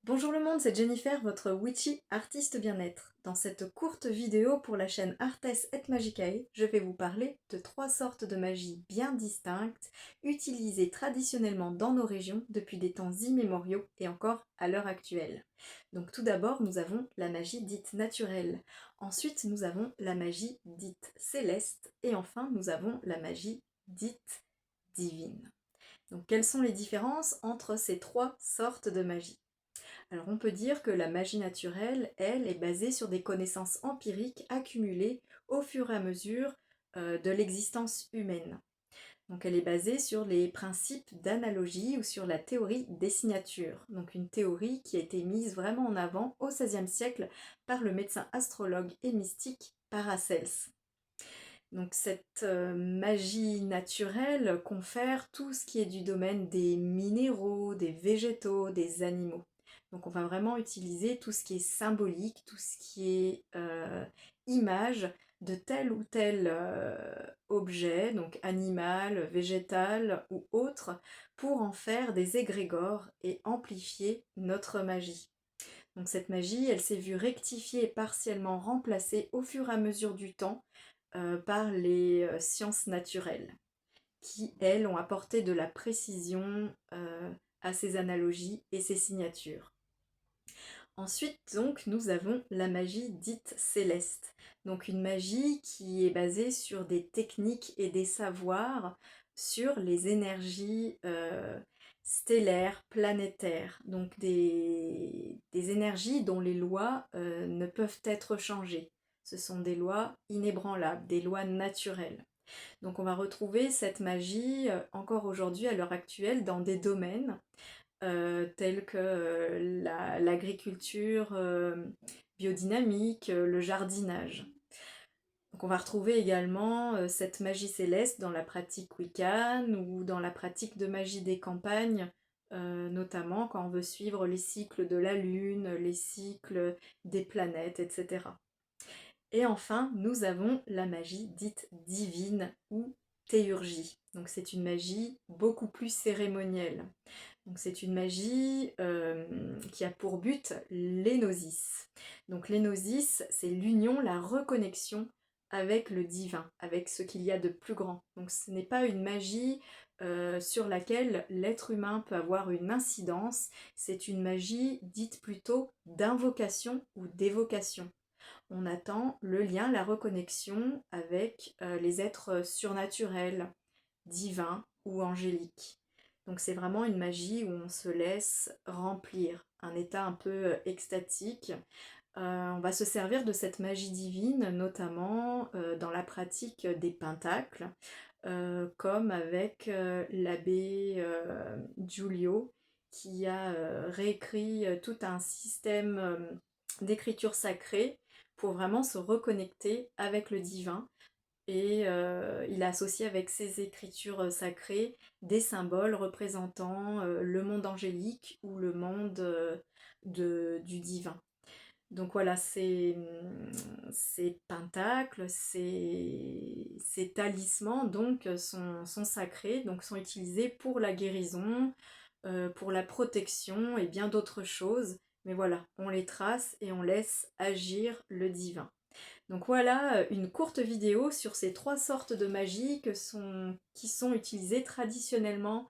Bonjour le monde, c'est Jennifer, votre witchy artiste bien-être. Dans cette courte vidéo pour la chaîne Artes et Magicae, je vais vous parler de 3 sortes de magie bien distinctes, utilisées traditionnellement dans nos régions depuis des temps immémoriaux et encore à l'heure actuelle. Donc tout d'abord, nous avons la magie dite naturelle. Ensuite, nous avons la magie dite céleste. Et enfin, nous avons la magie dite divine. Donc quelles sont les différences entre ces 3 sortes de magie? Alors on peut dire que la magie naturelle, elle, est basée sur des connaissances empiriques accumulées au fur et à mesure de l'existence humaine. Donc elle est basée sur les principes d'analogie ou sur la théorie des signatures. Donc une théorie qui a été mise vraiment en avant au XVIe siècle par le médecin astrologue et mystique Paracels. Donc cette magie naturelle confère tout ce qui est du domaine des minéraux, des végétaux, des animaux. Donc on va vraiment utiliser tout ce qui est symbolique, tout ce qui est image de tel ou tel objet, donc animal, végétal ou autre, pour en faire des égrégores et amplifier notre magie. Donc cette magie, elle s'est vue rectifiée et partiellement remplacée au fur et à mesure du temps par les sciences naturelles, qui, elles, ont apporté de la précision à ces analogies et ces signatures. Ensuite, donc, nous avons la magie dite céleste. Donc une magie qui est basée sur des techniques et des savoirs sur les énergies stellaires, planétaires. Donc des énergies dont les lois ne peuvent être changées. Ce sont des lois inébranlables, des lois naturelles. Donc on va retrouver cette magie encore aujourd'hui, à l'heure actuelle, dans des domaines tels que l'agriculture biodynamique, le jardinage. Donc on va retrouver également cette magie céleste dans la pratique Wiccan ou dans la pratique de magie des campagnes, notamment quand on veut suivre les cycles de la lune, les cycles des planètes, etc. Et enfin, nous avons la magie dite divine ou théurgie. Donc c'est une magie beaucoup plus cérémonielle. Donc c'est une magie qui a pour but l'énosis. Donc l'énosis, c'est l'union, la reconnexion avec le divin, avec ce qu'il y a de plus grand. Donc ce n'est pas une magie sur laquelle l'être humain peut avoir une incidence, c'est une magie dite plutôt d'invocation ou d'évocation. On attend le lien, la reconnexion avec les êtres surnaturels, divins ou angéliques. Donc c'est vraiment une magie où on se laisse remplir, un état un peu extatique. On va se servir de cette magie divine, notamment dans la pratique des pentacles, comme avec l'abbé Giulio, qui a réécrit tout un système d'écriture sacrée pour vraiment se reconnecter avec le divin. Et il a associé avec ses écritures sacrées des symboles représentant le monde angélique ou le monde du divin. Donc voilà, ces pentacles, ces talismans donc sont sacrés, donc sont utilisés pour la guérison, pour la protection et bien d'autres choses. Mais voilà, on les trace et on laisse agir le divin. Donc voilà une courte vidéo sur ces 3 sortes de magie qui sont utilisées traditionnellement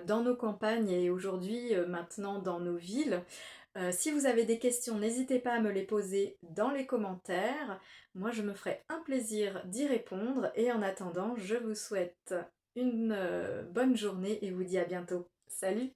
dans nos campagnes et aujourd'hui maintenant dans nos villes. Si vous avez des questions, n'hésitez pas à me les poser dans les commentaires. Moi, je me ferai un plaisir d'y répondre. Et en attendant, je vous souhaite une bonne journée et vous dis à bientôt. Salut!